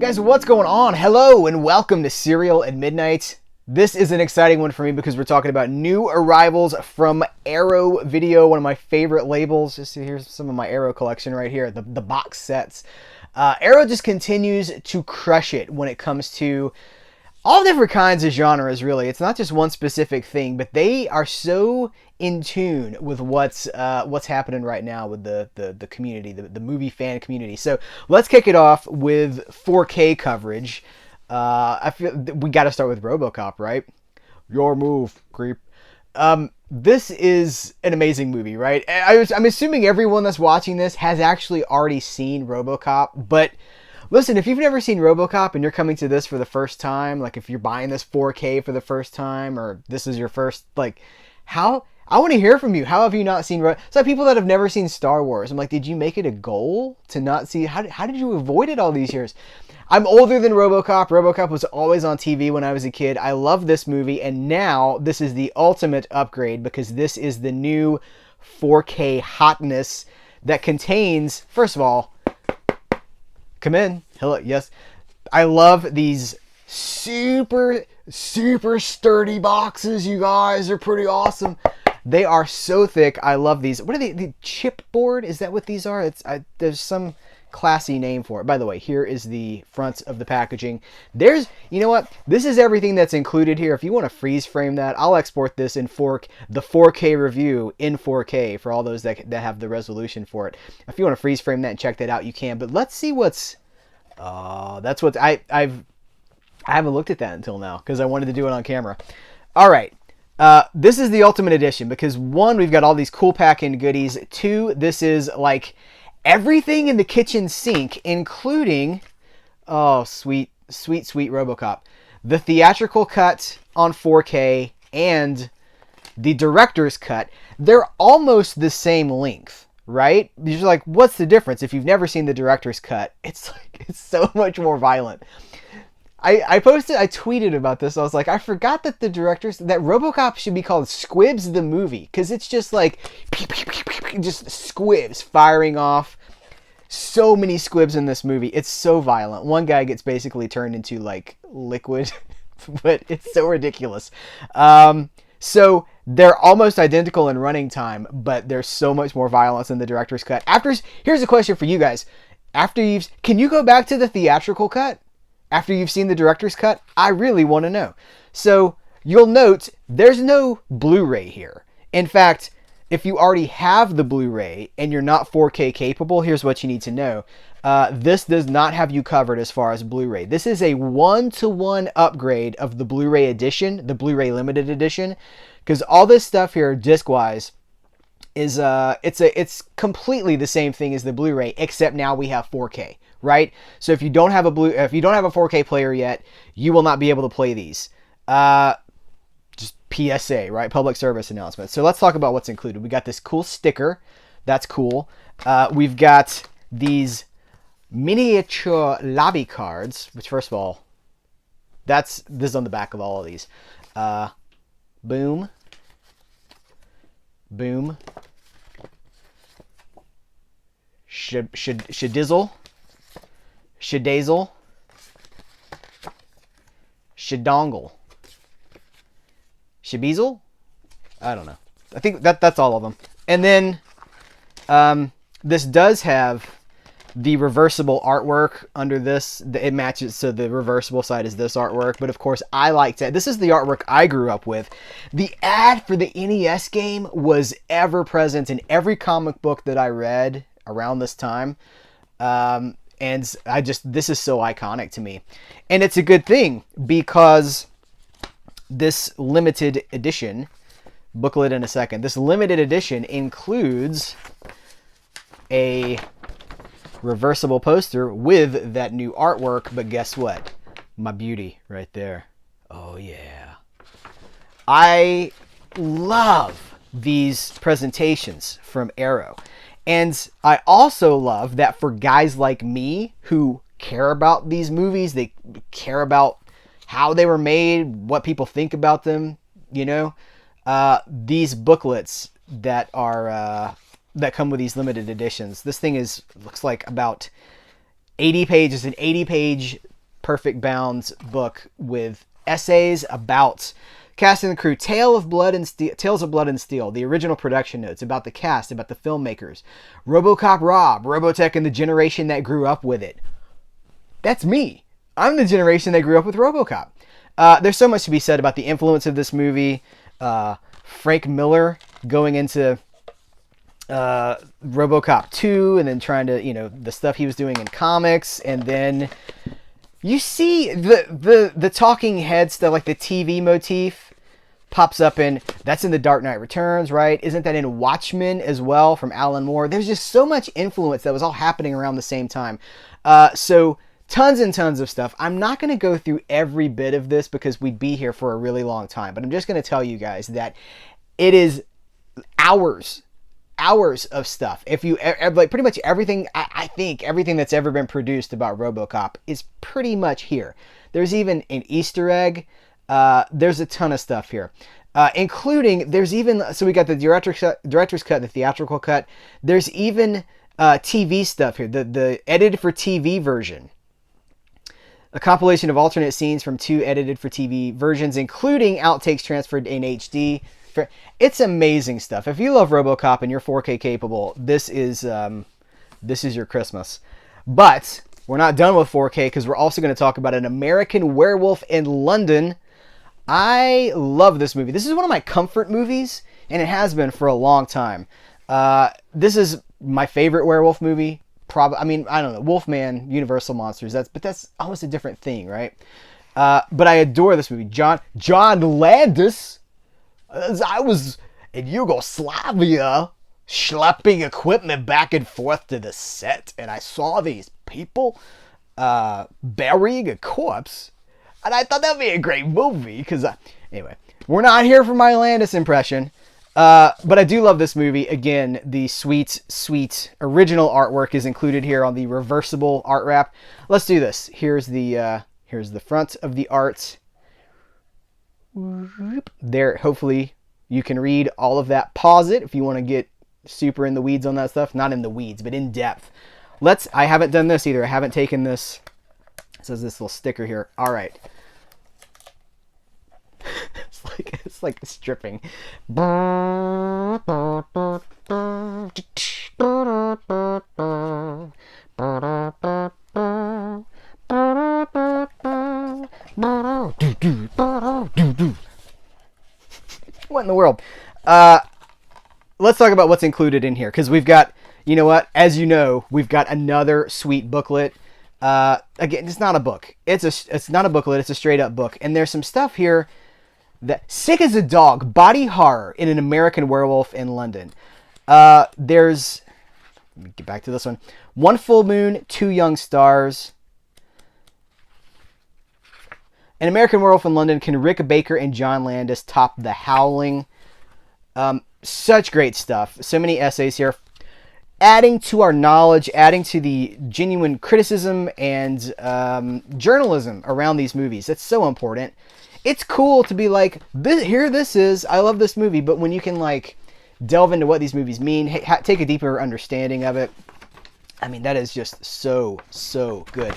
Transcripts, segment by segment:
Guys, what's going on? Hello and welcome to Cereal at Midnight. This is an exciting one for me because we're talking about new arrivals from Arrow Video, one of my favorite labels. Just here's some of my Arrow collection right here, the box sets. Arrow just continues to crush it when it comes to all different kinds of genres, really. It's not just one specific thing, but they are so in tune with what's happening right now with the community, the movie fan community. So let's kick it off with 4K coverage. I feel we got to start with RoboCop, right? Your move, creep. This is an amazing movie, right? I'm assuming everyone that's watching this has actually already seen RoboCop, but listen, if you've never seen RoboCop and you're coming to this for the first time, like if you're buying this 4K for the first time, or this is your first, I want to hear from you. How have you not seen? It's like people that have never seen Star Wars. I'm like, did you make it a goal to not see? How did you avoid it all these years? I'm older than RoboCop. RoboCop was always on TV when I was a kid. I love this movie, and now this is the ultimate upgrade because this is the new 4K hotness that contains, first of all, come in. Hello, yes. I love these super sturdy boxes, you guys. They're pretty awesome. They are so thick. I love these. What are they? The chipboard? Is that what these are? There's some classy name for it. By the way, here is the front of the packaging. You know what? This is everything that's included here. If you want to freeze frame that, I'll export this in the 4K review in 4K for all those that have the resolution for it. If you want to freeze frame that and check that out, you can. But let's see what's. That's what I haven't looked at that until now because I wanted to do it on camera. All right. This is the Ultimate Edition because one, we've got all these cool pack-in goodies. Two, this is like everything in the kitchen sink, including, sweet RoboCop. The theatrical cut on 4K and the director's cut. They're almost the same length, right? You're like, what's the difference? If you've never seen the director's cut, it's so much more violent. I tweeted about this. I was like, I forgot that that RoboCop should be called Squibs the Movie, because it's just like, just squibs firing off. So many squibs in this movie. It's so violent. One guy gets basically turned into like liquid, but it's so ridiculous. So they're almost identical in running time, but there's so much more violence in the director's cut. Here's a question for you guys. Can you go back to the theatrical cut? After you've seen the director's cut, I really want to know. So you'll note there's no Blu-ray here. In fact, if you already have the Blu-ray and you're not 4K capable, here's what you need to know. This does not have you covered as far as Blu-ray. This is a 1-to-1 upgrade of the Blu-ray edition, the Blu-ray limited edition, because all this stuff here, disc-wise, is it's completely the same thing as the Blu-ray, except now we have 4K. Right? So if you don't have a 4K player yet, you will not be able to play these. Just PSA, right? Public service announcement. So let's talk about what's included. We got this cool sticker. That's cool. We've got these miniature lobby cards, which first of all, this is on the back of all of these. Boom. Boom. Shadizzle. Shadazel, Shadongle, Shabeezel? I don't know. I think that's all of them. And then this does have the reversible artwork under this. It matches, so the reversible side is this artwork. But of course, I liked it. This is the artwork I grew up with. The ad for the NES game was ever present in every comic book that I read around this time. And this is so iconic to me. And it's a good thing because this limited edition, booklet in a second, this limited edition includes a reversible poster with that new artwork. But guess what? My beauty right there. Oh yeah. I love these presentations from Arrow. And I also love that for guys like me who care about these movies, they care about how they were made, what people think about them, these booklets that come with these limited editions. This thing looks like about 80 pages, an 80-page perfect bound book with essays about cast and crew, Tales of Blood and Steel, the original production notes about the cast, about the filmmakers, RoboCop Rob, Robotech and the generation that grew up with it. That's me. I'm the generation that grew up with RoboCop. There's so much to be said about the influence of this movie. Frank Miller going into RoboCop 2 and then trying to, the stuff he was doing in comics, and then you see the talking head stuff, like the TV motif pops up that's in The Dark Knight Returns, right? Isn't that in Watchmen as well from Alan Moore? There's just so much influence that was all happening around the same time. So tons and tons of stuff. I'm not going to go through every bit of this because we'd be here for a really long time, but I'm just going to tell you guys that it is hours of stuff. If you like, pretty much everything, I think everything that's ever been produced about RoboCop is pretty much here. There's even an Easter egg. There's a ton of stuff here, including so we got the director's cut, the theatrical cut. There's even TV stuff here, the edited for TV version. A compilation of alternate scenes from 2 edited for TV versions, including outtakes transferred in HD. It's amazing stuff. If you love RoboCop and you're 4K capable, this is your Christmas. But we're not done with 4K because we're also going to talk about An American Werewolf in London. I love this movie. This is one of my comfort movies, and it has been for a long time. This is my favorite werewolf movie. I don't know, Wolfman, Universal Monsters. But that's almost a different thing, right? But I adore this movie. John Landis. I was in Yugoslavia schlepping equipment back and forth to the set, and I saw these people burying a corpse, and I thought that'd be a great movie. Because anyway, we're not here for my Landis impression, but I do love this movie. Again, the sweet original artwork is included here on the reversible art wrap. Let's do this. Here's the front of the art. There, hopefully you can read all of that. Pause it if you want to get super in the weeds on that stuff. Not in the weeds, but in depth. I haven't done this either. I haven't taken this. It says this little sticker here. All right. it's like stripping. What in the world? Let's talk about what's included in here, because we've got, as you know, we've got another sweet booklet. Again, it's not a book. It's not a booklet. It's a straight up book, and there's some stuff here that Sick as a Dog, body horror in An American Werewolf in London. Let me get back to this one. One Full Moon, Two Young Stars. An American Werewolf in London. Can Rick Baker and John Landis top The Howling? Such great stuff. So many essays here. Adding to our knowledge, adding to the genuine criticism and journalism around these movies. That's so important. It's cool to be like, this is, I love this movie, but when you can delve into what these movies mean, take a deeper understanding of it. I mean, that is just so good.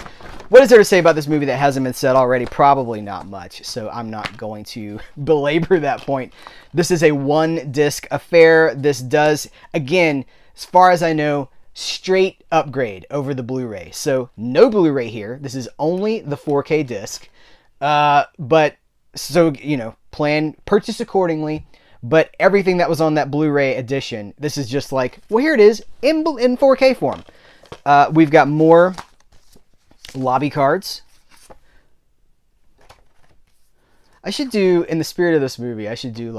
What is there to say about this movie that hasn't been said already? Probably not much, so I'm not going to belabor that point. This is a 1-disc affair. This does, again, as far as I know, straight upgrade over the Blu-ray. So no Blu-ray here. This is only the 4K disc. Purchase accordingly. But everything that was on that Blu-ray edition, this is just here it is in 4K form. We've got more lobby cards. I should do, in the spirit of this movie, I should do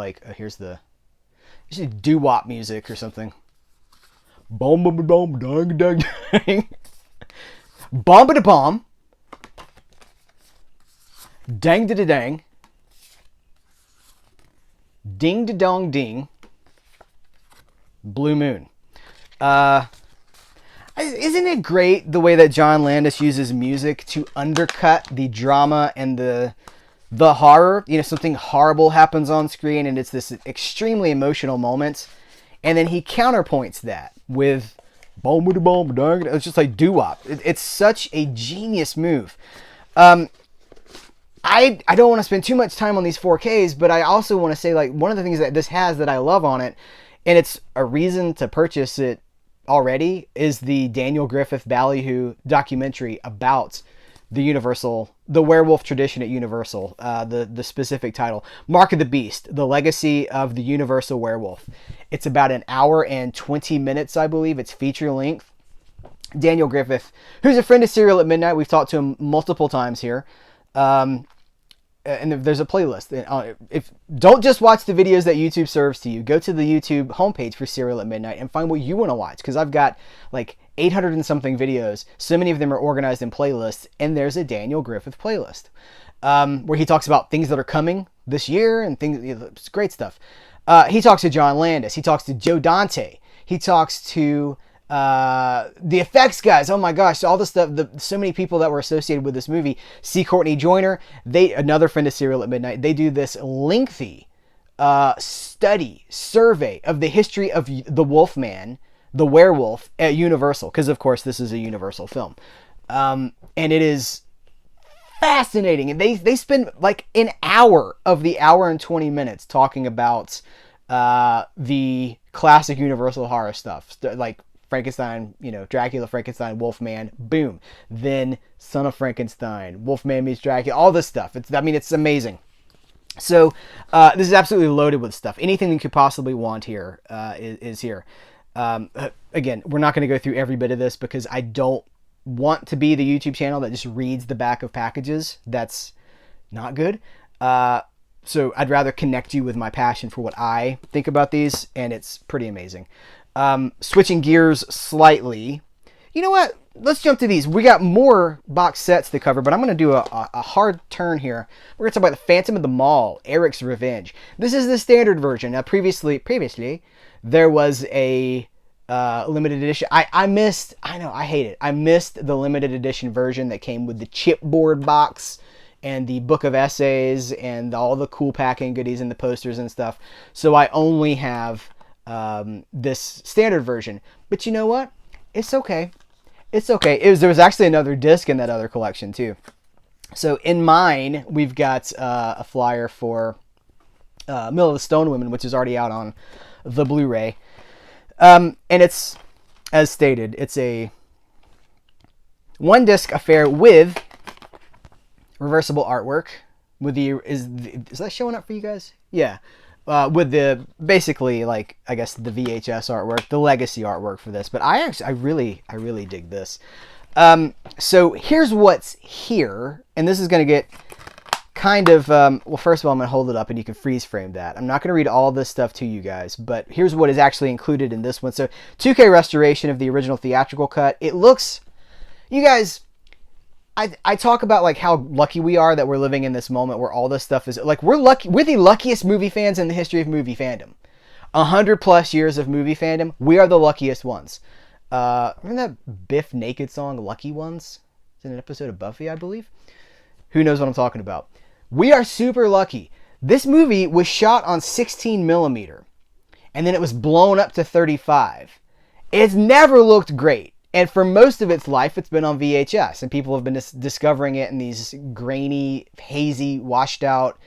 doo-wop music or something. Bomb, bomb, bomb, dang, dang, dang. Bomb, da bomb. Dang, da da dang. Ding, da dong, ding. Blue Moon. Isn't it great the way that John Landis uses music to undercut the drama and the horror? Something horrible happens on screen and it's this extremely emotional moment. And then he counterpoints that with boom, boom, boom. It's just like doo-wop. It's such a genius move. I don't want to spend too much time on these 4Ks, but I also want to say, like, one of the things that this has that I love on it, and it's a reason to purchase it already, is the Daniel Griffith Ballyhoo documentary about the werewolf tradition at Universal. The specific title, Mark of the Beast: The Legacy of the Universal Werewolf. It's about an hour and 20 minutes, I believe. It's feature length. Daniel Griffith, who's a friend of Serial at Midnight. We've talked to him multiple times here. And there's a playlist. If don't just watch the videos that YouTube serves to you. Go to the YouTube homepage for Serial at Midnight and find what you want to watch. Because I've got like 800 and something videos. So many of them are organized in playlists. And there's a Daniel Griffith playlist where he talks about things that are coming this year and things. It's great stuff. He talks to John Landis. He talks to Joe Dante. He talks to the effects guys. Oh my gosh, all the stuff, so many people that were associated with this movie. C. Courtney Joyner, another friend of Serial at Midnight. They do this lengthy survey of the history of the Wolfman, the werewolf at Universal, because of course this is a Universal film, and it is fascinating. And they spend like an hour of the hour and 20 minutes talking about the classic Universal horror stuff, like Frankenstein, Dracula, Frankenstein, Wolfman, boom. Then Son of Frankenstein, Wolfman meets Dracula, all this stuff. It's amazing. So this is absolutely loaded with stuff. Anything you could possibly want here is here. Again, we're not going to go through every bit of this because I don't want to be the YouTube channel that just reads the back of packages. That's not good. So I'd rather connect you with my passion for what I think about these, and it's pretty amazing. Switching gears slightly, you know what? Let's jump to these. We got more box sets to cover, but I'm going to do a hard turn here. We're going to talk about The Phantom of the Mall, Eric's Revenge. This is the standard version. Now, previously, there was a limited edition. I missed the limited edition version that came with the chipboard box and the book of essays and all the cool packing goodies and the posters and stuff. So I only have this standard version. But you know what? It's okay. It's okay. There was actually another disc in that other collection too. So in mine, we've got a flyer for Mill of the Stone Women, which is already out on the Blu-ray. And it's, as stated, it's a one disc affair with reversible artwork. Is that showing up for you guys? Yeah. With the basically, like, I guess the VHS artwork, the legacy artwork for this. But I really dig this. So here's what's here, and this is going to get kind of well, first of all, I'm going to hold it up and you can freeze frame that. I'm not going to read all this stuff to you guys, but here's what is actually included in this one. So 2K restoration of the original theatrical cut. It looks, you guys, I talk about like how lucky we are that we're living in this moment where all this stuff is like, we're the luckiest movie fans in the history of movie fandom. 100+ years of movie fandom, we are the luckiest ones. Remember that Biff Naked song, Lucky Ones? It's in an episode of Buffy, I believe. Who knows what I'm talking about? We are super lucky. This movie was shot on 16mm, and then it was blown up to 35. It's never looked great. And for most of its life, it's been on VHS, and people have been discovering it in these grainy, hazy, washed out,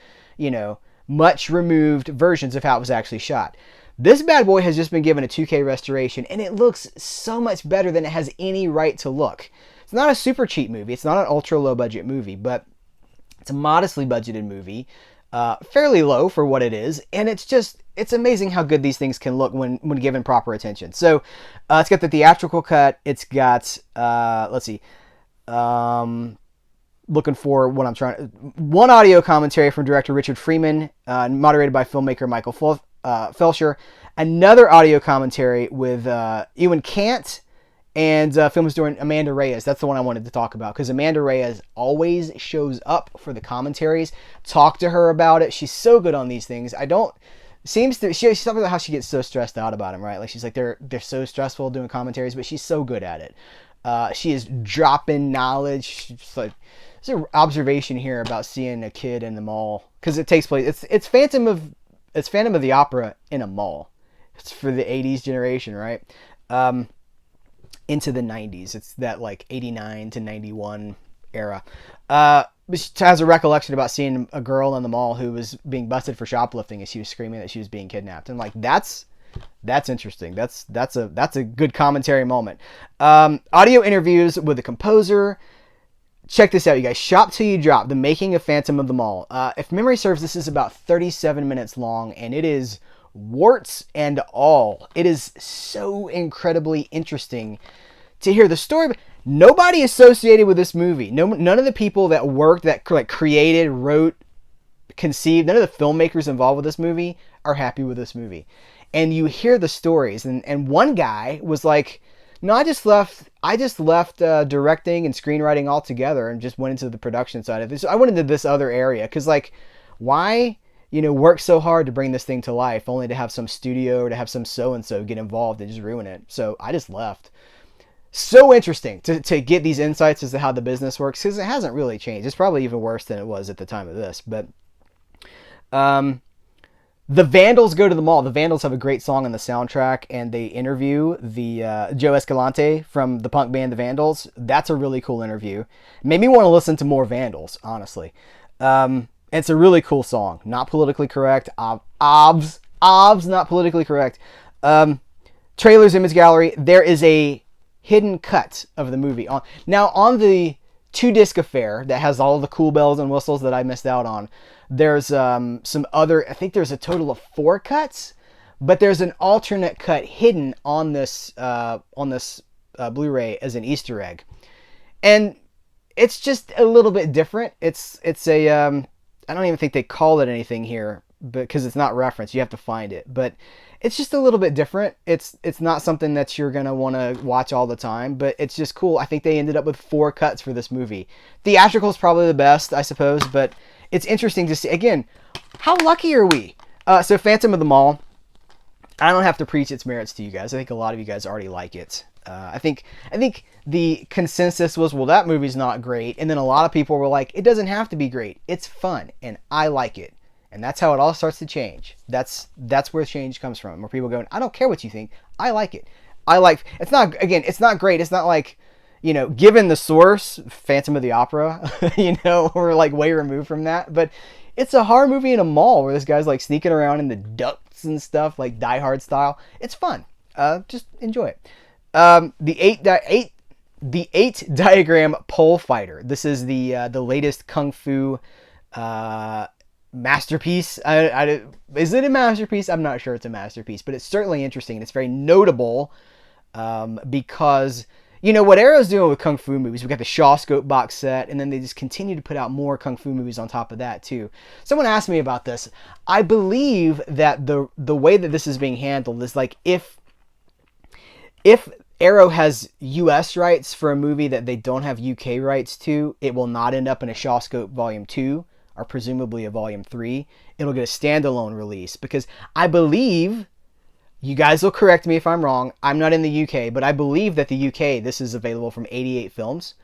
much removed versions of how it was actually shot. This bad boy has just been given a 2K restoration, and it looks so much better than it has any right to look. It's not a super cheap movie. It's not an ultra low budget movie, but it's a modestly budgeted movie, fairly low for what it is, and it's amazing how good these things can look when given proper attention. So it's got the theatrical cut. It's got, looking for what I'm trying. One audio commentary from director Richard Freeman, moderated by filmmaker Michael Felsher. Another audio commentary with Ewan Cant and film historian Amanda Reyes. That's the one I wanted to talk about because Amanda Reyes always shows up for the commentaries. Talk to her about it. She's so good on these things. She's talking about how she gets so stressed out about them, right? Like she's like, they're so stressful doing commentaries, but she's so good at it. She is dropping knowledge. She's like, there's an observation here about seeing a kid in the mall because it takes place. It's Phantom of the Opera in a mall. It's for the 80s generation, right? Into the 90s. It's that like 89 to 91 era. She has a recollection about seeing a girl in the mall who was being busted for shoplifting, and she was screaming that she was being kidnapped. And like, that's interesting. That's a good commentary moment. Audio interviews with the composer. Check this out, you guys. Shop Till You Drop, The Making of Phantom of the Mall. If memory serves, this is about 37 minutes long, and it is warts and all. It is so incredibly interesting to hear the story. Nobody associated with this movie. None of the people that worked, that like created, wrote, conceived, none of the filmmakers involved with this movie are happy with this movie. And you hear the stories, and one guy was like, no, I just left directing and screenwriting altogether and just went into the production side of this. I went into this other area because, like, why, work so hard to bring this thing to life only to have some studio or to have some so-and-so get involved and just ruin it. So I just left. So interesting to get these insights as to how the business works, because it hasn't really changed. It's probably even worse than it was at the time of this. But the Vandals go to the mall. The Vandals have a great song on the soundtrack, and they interview the Joe Escalante from the punk band The Vandals. That's a really cool interview. Made me want to listen to more Vandals, honestly. It's a really cool song. Not politically correct. Obs, not politically correct. Trailers, image gallery. There is a hidden cut of the movie. On the 2-disc affair that has all the cool bells and whistles that I missed out on, there's some other, I think there's a total of 4 cuts, but there's an alternate cut hidden on this Blu-ray as an Easter egg. And it's just a little bit different. It's a, I don't even think they call it anything here because it's not referenced. You have to find it, but it's just a little bit different. It's not something that you're going to want to watch all the time, but it's just cool. I think they ended up with 4 cuts for this movie. Theatrical is probably the best, I suppose, but it's interesting to see. Again, how lucky are we? So Phantom of the Mall, I don't have to preach its merits to you guys. I think a lot of you guys already like it. I think the consensus was, well, that movie's not great. And then a lot of people were like, it doesn't have to be great. It's fun, and I like it. And that's how it all starts to change. That's where change comes from. Where people go, I don't care what you think. I like it. It's not great. It's not like, given the source, Phantom of the Opera, we're like way removed from that. But it's a horror movie in a mall where this guy's like sneaking around in the ducts and stuff, like Die Hard style. It's fun. Just enjoy it. The eight diagram pole fighter. This is the latest kung fu masterpiece. Is it a masterpiece? I'm not sure it's a masterpiece, but it's certainly interesting, and it's very notable because what Arrow's doing with kung fu movies. We've got the Shaw Scope box set, and then they just continue to put out more kung fu movies on top of that too. Someone asked me about this. I believe that the way that this is being handled is like if Arrow has US rights for a movie that they don't have UK rights to, it will not end up in a Shaw Scope Volume 2 or presumably a Volume 3. It'll get a standalone release because I believe, you guys will correct me if I'm wrong, I'm not in the UK, but I believe that the UK, this is available from 88 Films.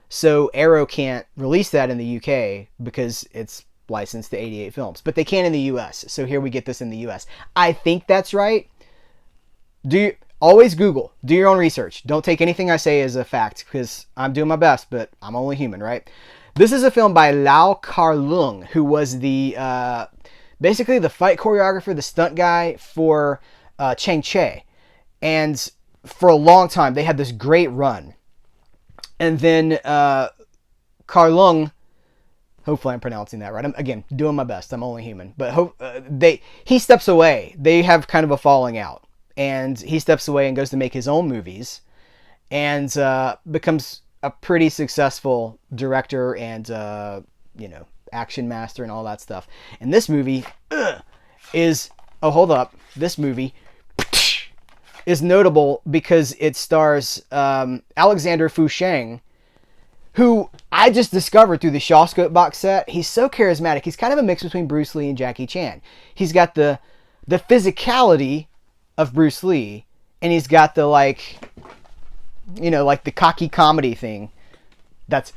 So Arrow can't release that in the UK because it's licensed to 88 Films, but they can in the US. So here we get this in the US. I think that's right. Always Google. Do your own research. Don't take anything I say as a fact because I'm doing my best, but I'm only human, right? This is a film by Lau Kar-leung, who was basically the fight choreographer, the stunt guy for Chang-Chi. And for a long time, they had this great run. And then Kar-leung, hopefully I'm pronouncing that right. I'm, again, doing my best. I'm only human. But he steps away. They have kind of a falling out. And he steps away and goes to make his own movies and becomes a pretty successful director and, action master and all that stuff. And this movie this movie is notable because it stars Alexander Fusheng, who I just discovered through the Shawscope box set. He's so charismatic. He's kind of a mix between Bruce Lee and Jackie Chan. He's got the physicality of Bruce Lee, and he's got the like the cocky comedy thing. That's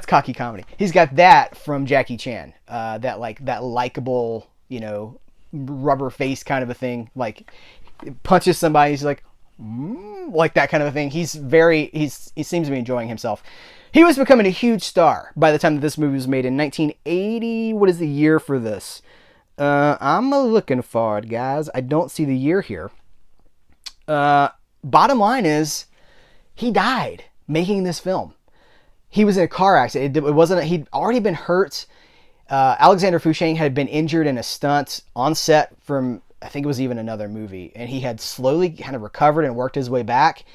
cocky comedy. He's got that from Jackie Chan. That likable, rubber face kind of a thing. Like punches somebody, he's like that kind of a thing. He seems to be enjoying himself. He was becoming a huge star by the time that this movie was made in 1980. What is the year for this? I'm looking for it, guys. I don't see the year here. Bottom line is, he died making this film. He was in a car accident. It wasn't. He'd already been hurt. Alexander Fouchang had been injured in a stunt on set from, I think it was even another movie, and he had slowly kind of recovered and worked his way back,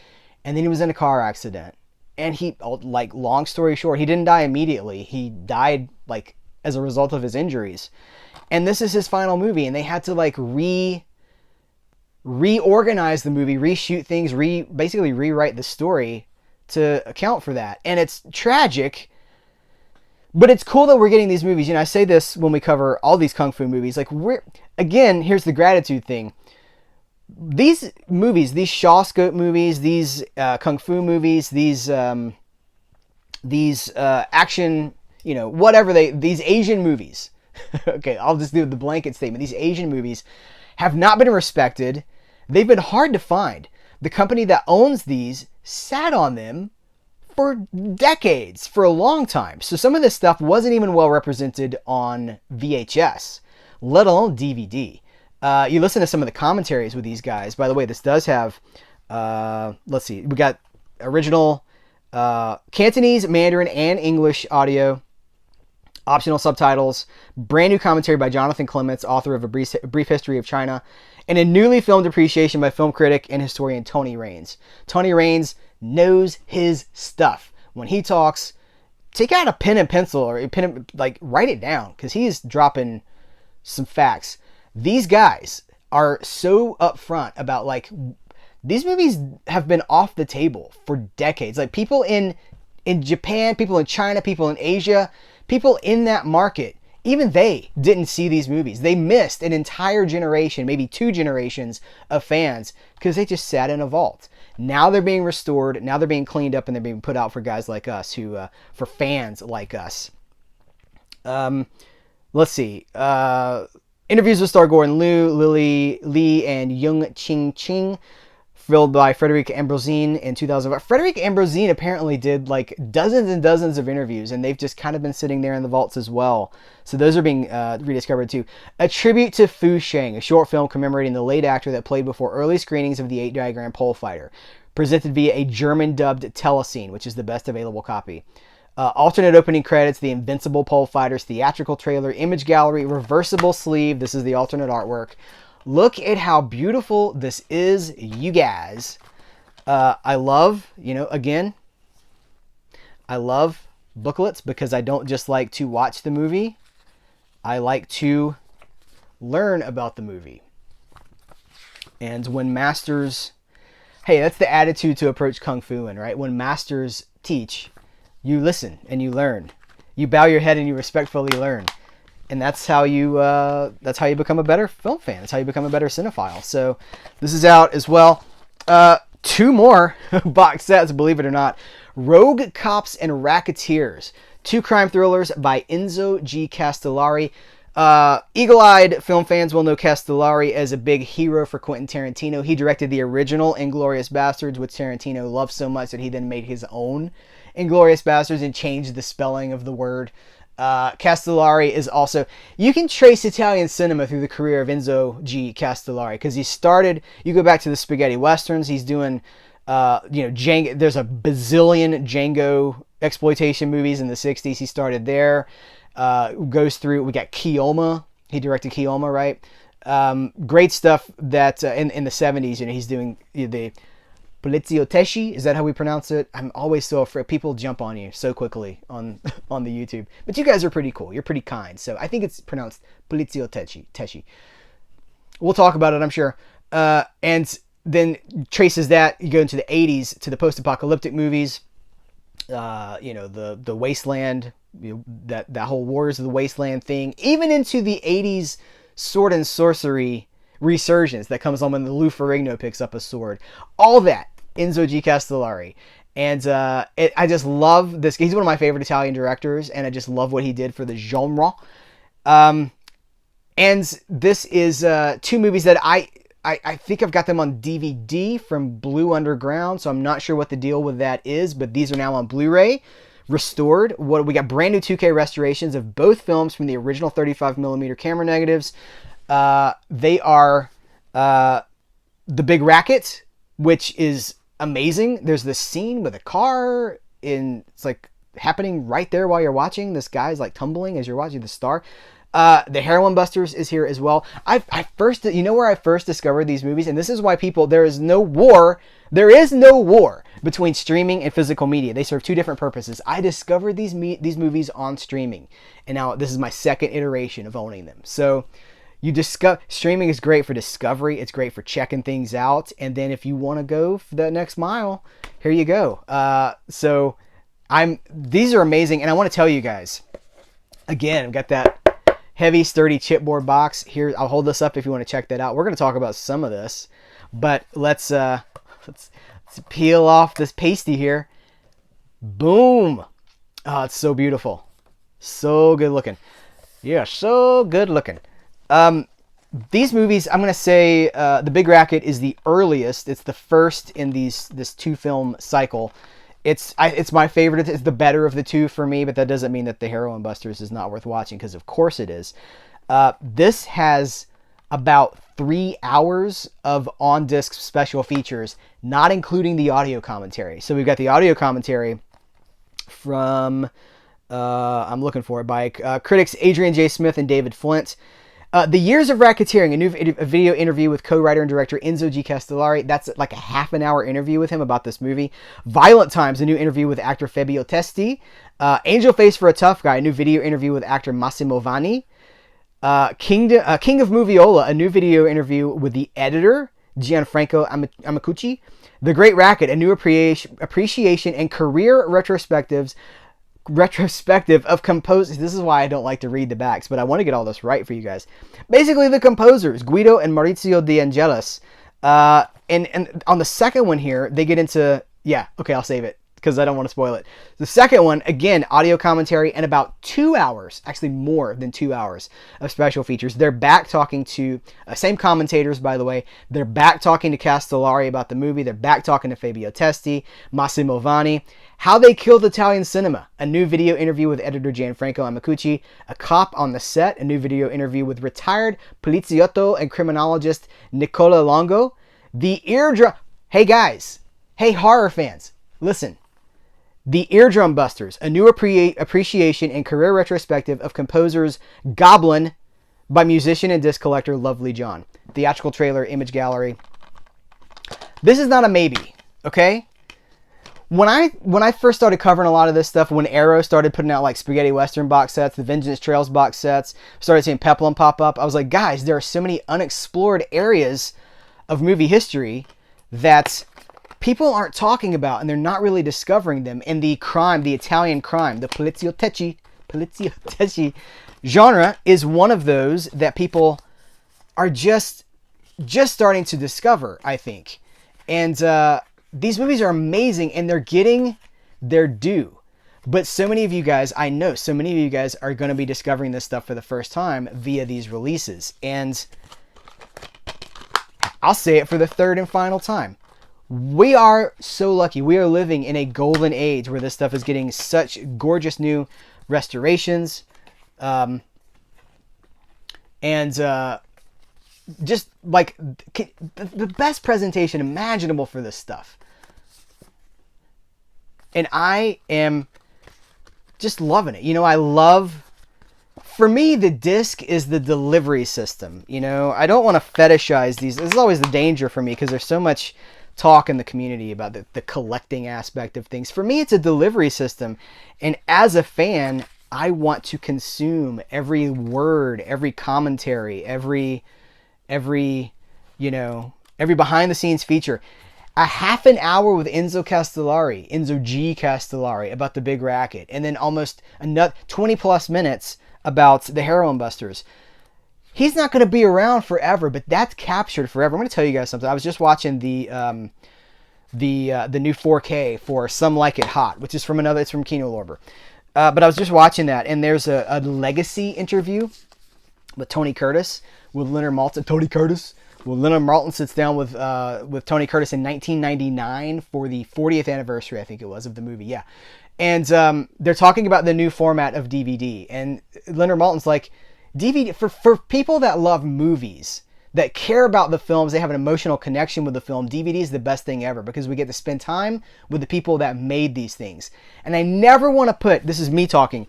and then he was in a car accident. And he, like, long story short, he didn't die immediately. He died, like, as a result of his injuries. And this is his final movie, and they had to, like, reorganize the movie, reshoot things, basically rewrite the story to account for that. And it's tragic, but it's cool that we're getting these movies. You know, I say this when we cover all these kung fu movies. Like, again, here's the gratitude thing. These movies, these Shaw Scope movies, these kung fu movies, these action, you know, whatever these Asian movies. Okay, I'll just do the blanket statement. These Asian movies have not been respected. They've been hard to find. The company that owns these sat on them for decades, for a long time. So some of this stuff wasn't even well represented on VHS, let alone DVD. You listen to some of the commentaries with these guys. By the way, this does have, let's see, we got original Cantonese, Mandarin, and English audio, optional subtitles, brand new commentary by Jonathan Clements, author of A Brief History of China, and a newly filmed appreciation by film critic and historian Tony Raines. Tony Raines knows his stuff. When he talks, take out a pen and pencil, or write it down, because he's dropping some facts. These guys are so upfront about, like, these movies have been off the table for decades. Like, people in Japan, people in China, people in Asia, people in that market, even they didn't see these movies. They missed an entire generation, maybe 2 generations of fans, because they just sat in a vault. Now they're being restored. Now they're being cleaned up, and they're being put out for guys like us, for fans like us. Let's see. Interviews with star Gordon Liu, Lily Lee, and Yung Ching, filled by Frederic Ambrosine in 2005. Frederic Ambrosine apparently did, like, dozens and dozens of interviews, and they've just kind of been sitting there in the vaults as well. So those are being rediscovered too. A Tribute to Fu Sheng, a short film commemorating the late actor that played before early screenings of The 8-Diagram Pole Fighter, presented via a German-dubbed telescene, which is the best available copy. Alternate opening credits, the Invincible Pole Fighters theatrical trailer, image gallery, reversible sleeve. This is the alternate artwork. Look at how beautiful this is, you guys. I love, again, I love booklets because I don't just like to watch the movie. I like to learn about the movie. And when masters, hey, that's the attitude to approach Kung Fu in, right? When masters teach, you listen and you learn. You bow your head and you respectfully learn. And that's how you become a better film fan. That's how you become a better cinephile. So this is out as well. 2 more box sets, believe it or not. Rogue Cops and Racketeers. 2 crime thrillers by Enzo G. Castellari. Eagle-eyed film fans will know Castellari as a big hero for Quentin Tarantino. He directed the original Inglourious Bastards, which Tarantino loved so much that he then made his own Inglourious Bastards and changed the spelling of the word. Castellari is also, you can trace Italian cinema through the career of Enzo G. Castellari, because he started, you go back to the spaghetti westerns, he's doing, Django, there's a bazillion Django exploitation movies in the 60s, he started there, goes through, we got Keoma, he directed Keoma, right? Great stuff that, in the 70s, he's doing the Polizio Tesci, is that how we pronounce it? I'm always so afraid. People jump on you so quickly on the YouTube. But you guys are pretty cool. You're pretty kind. So I think it's pronounced Polizio Tesci. We'll talk about it, I'm sure. And then traces that. You go into the 80s to the post-apocalyptic movies. The Wasteland, that whole Warriors of the Wasteland thing. Even into the 80s sword and sorcery resurgence that comes on when the Lou Ferrigno picks up a sword. All that, Enzo G. Castellari. And I just love this. He's one of my favorite Italian directors, and I just love what he did for the genre. And this is 2 movies that I think I've got them on DVD from Blue Underground, so I'm not sure what the deal with that is, but these are now on Blu-ray restored. What we got brand new 2K restorations of both films from the original 35mm camera negatives. They are The Big Racket, which is amazing. There's this scene with a car it's like happening right there while you're watching. This guy's like tumbling as you're watching the star. The Heroin Busters is here as well. You know where I first discovered these movies, and this is why there is no war between streaming and physical media. They serve two different purposes. I discovered these movies on streaming, and now this is my second iteration of owning them. So streaming is great for discovery. It's great for checking things out, and then if you want to go for that next mile, here you go. These are amazing, and I want to tell you guys again. I've got that heavy, sturdy chipboard box here. I'll hold this up if you want to check that out. We're going to talk about some of this, but let's peel off this pasty here. Boom! Oh, it's so beautiful, so good looking. Yeah, so good looking. These movies, I'm going to say, The Big Racket is the earliest. It's the first in this 2-film cycle. It's my favorite. It's the better of the two for me, but that doesn't mean that the Heroin Busters is not worth watching, because of course it is. This has about 3 hours of on-disc special features, not including the audio commentary. So we've got the audio commentary from, I'm looking for it, by critics Adrian J. Smith and David Flint. The Years of Racketeering, a video interview with co-writer and director Enzo G. Castellari. That's like a half-an-hour interview with him about this movie. Violent Times, a new interview with actor Fabio Testi. Angel Face for a Tough Guy, a new video interview with actor Massimo Vanni. King of Moviola, a new video interview with the editor Gianfranco Amicucci. The Great Racket, a new appreciation and career retrospective of composers. This is why I don't like to read the backs, but I want to get all this right for you guys. Basically, the composers, Guido and Maurizio De Angelis. And on the second one here, they get into... Yeah, okay, I'll save it, because I don't want to spoil it. The second one, again, audio commentary and about 2 hours, actually more than 2 hours of special features. They're back talking to, same commentators, by the way. They're back talking to Castellari about the movie. They're back talking to Fabio Testi, Massimo Vanni. How They Killed Italian Cinema, a new video interview with editor Gianfranco Amicucci. A Cop on the Set, a new video interview with retired poliziotto and criminologist Nicola Longo. The Eardrum... Hey guys, hey horror fans, listen. The Eardrum Busters, a new appreciation and career retrospective of composers Goblin by musician and disc collector Lovely John. Theatrical trailer, image gallery. This is not a maybe, okay? When I first started covering a lot of this stuff, when Arrow started putting out like Spaghetti Western box sets, the Vengeance Trails box sets, started seeing Peplum pop up, I was like, guys, there are so many unexplored areas of movie history that people aren't talking about, and they're not really discovering them. And the crime, the Italian crime, the poliziotecci genre is one of those that people are just starting to discover, I think. And these movies are amazing, and they're getting their due. But so many of you guys, I know, so many of you guys are going to be discovering this stuff for the first time via these releases. And I'll say it for the third and final time. We are so lucky. We are living in a golden age where this stuff is getting such gorgeous new restorations. Just like the best presentation imaginable for this stuff. And I am just loving it. You know, for me, the disc is the delivery system. You know, I don't want to fetishize these. This is always the danger for me, because there's so much talk in the community about the collecting aspect of things. For me, it's a delivery system. And as a fan, I want to consume every word, every commentary, every behind the scenes feature. A half an hour with Enzo G. Castellari about The Big Racket, and then almost another 20 plus minutes about the Heroin Busters. He's not going to be around forever, but that's captured forever. I'm going to tell you guys something. I was just watching the new 4K for Some Like It Hot, which is it's from Kino Lorber. But I was just watching that, and there's a legacy interview with Tony Curtis, with Leonard Maltin. Tony Curtis Well, Leonard Maltin sits down with Tony Curtis in 1999 for the 40th anniversary, I think it was, of the movie. Yeah, and they're talking about the new format of DVD, and Leonard Maltin's like, DVD for people that love movies, that care about the films, they have an emotional connection with the film. DVD is the best thing ever because we get to spend time with the people that made these things. And I never want to put, this is me talking,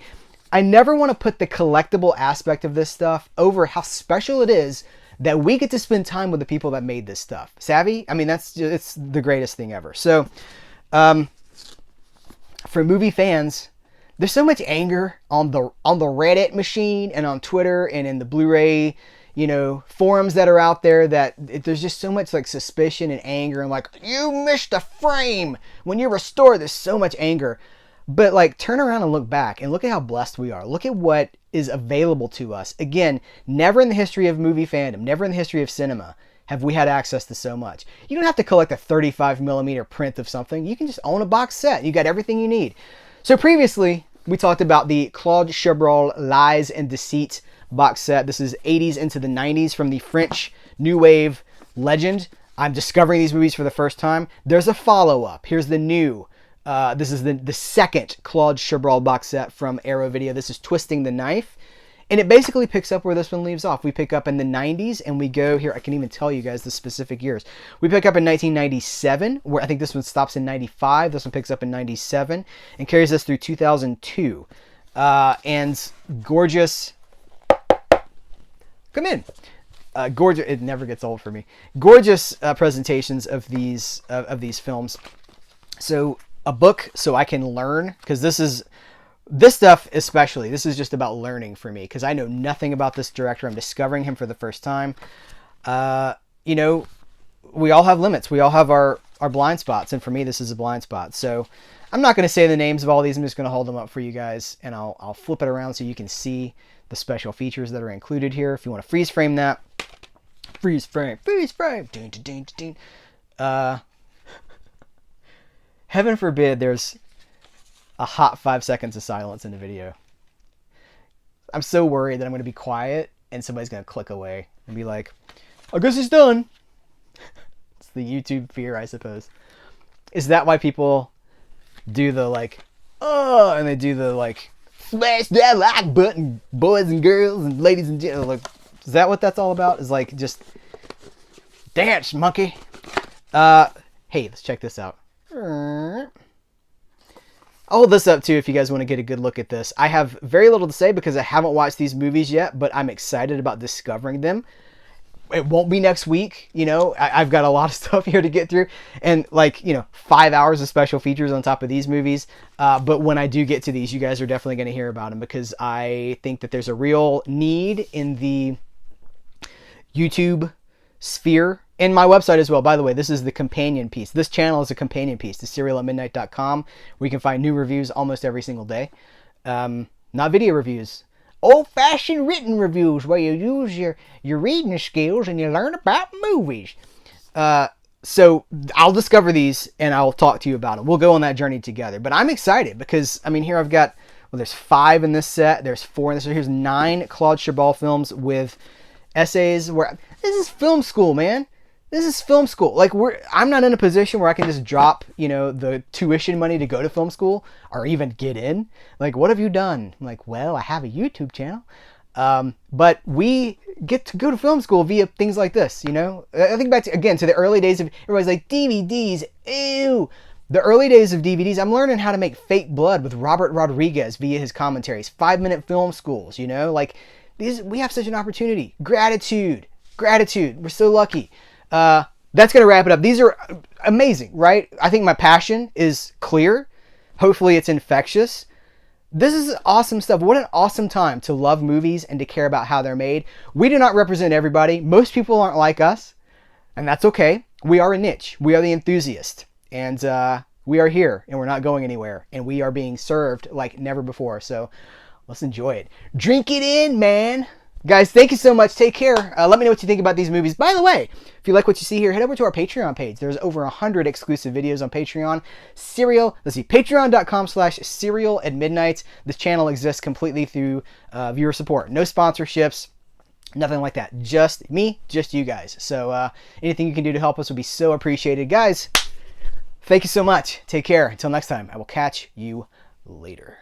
I never want to put the collectible aspect of this stuff over how special it is that we get to spend time with the people that made this stuff. Savvy? I mean, it's the greatest thing ever. So, for movie fans, there's so much anger on the Reddit machine and on Twitter and in the Blu-ray, forums that are out there, that there's just so much like suspicion and anger and like, you missed a frame. When you restore, there's so much anger. But like, turn around and look back and look at how blessed we are. Look at what is available to us. Again, never in the history of movie fandom, never in the history of cinema have we had access to so much. You don't have to collect a 35mm print of something. You can just own a box set. You got everything you need. So previously, we talked about the Claude Chabrol Lies and Deceit box set. This is 80s into the 90s from the French New Wave legend. I'm discovering these movies for the first time. There's a follow-up. Here's the new. This is the second Claude Chabrol box set from Arrow Video. This is Twisting the Knife. And it basically picks up where this one leaves off. We pick up in the 90s and we go here. I can even tell you guys the specific years. We pick up in 1997, where I think this one stops in 95. This one picks up in 97 and carries us through 2002. And gorgeous... Come in. Gorgeous. It never gets old for me. Gorgeous presentations of these films. So a book so I can learn, because this stuff especially, this is just about learning for me, because I know nothing about this director. I'm discovering him for the first time. We all have limits. We all have our blind spots, and for me, this is a blind spot. So I'm not going to say the names of all these. I'm just going to hold them up for you guys, and I'll flip it around so you can see the special features that are included here. If you want to freeze frame that, freeze frame. Ding, ding, ding, ding. Heaven forbid there's a hot 5 seconds of silence in the video. I'm so worried that I'm going to be quiet and somebody's going to click away and be like, I guess he's done. It's the YouTube fear, I suppose. Is that why people do the like, oh, and they do the like, smash that like button, boys and girls and ladies and gentlemen? Like, is that what that's all about? Is like, just dance, monkey. Hey, let's check this out. I'll hold this up too if you guys want to get a good look at this. I have very little to say because I haven't watched these movies yet, but I'm excited about discovering them. It won't be next week, I've got a lot of stuff here to get through, and 5 hours of special features on top of these movies. But when I do get to these, you guys are definitely going to hear about them, because I think that there's a real need in the YouTube sphere, and my website as well. By the way, this is the companion piece. This channel is a companion piece to CerealAtMidnite.com, where you can find new reviews almost every single day. Not video reviews. Old-fashioned written reviews, where you use your reading skills and you learn about movies. So I'll discover these and I'll talk to you about them. We'll go on that journey together. But I'm excited because, here I've got, there's 5 in this set. There's 4 in this set. Here's 9 Claude Chabrol films with essays. This is film school, man. This is film school. I'm not in a position where I can just drop, the tuition money to go to film school or even get in. What have you done? I'm like, well, I have a YouTube channel. But we get to go to film school via things like this, I think back to the early days of, everybody's like, DVDs, ew. The early days of DVDs, I'm learning how to make fake blood with Robert Rodriguez via his commentaries. 5-minute film schools, we have such an opportunity. Gratitude. We're so lucky. That's going to wrap it up. These are amazing, right? I think my passion is clear. Hopefully it's infectious. This is awesome stuff. What an awesome time to love movies and to care about how they're made. We do not represent everybody. Most people aren't like us, and that's okay. We are a niche. We are the enthusiast, and we are here, and we're not going anywhere, and we are being served like never before. So let's enjoy it. Drink it in, man. Guys, thank you so much. Take care. Let me know what you think about these movies. By the way, if you like what you see here, head over to our Patreon page. There's over 100 exclusive videos on Patreon. Patreon.com/CerealAtMidnite. This channel exists completely through viewer support. No sponsorships. Nothing like that. Just me, just you guys. So anything you can do to help us would be so appreciated. Guys, thank you so much. Take care. Until next time, I will catch you later.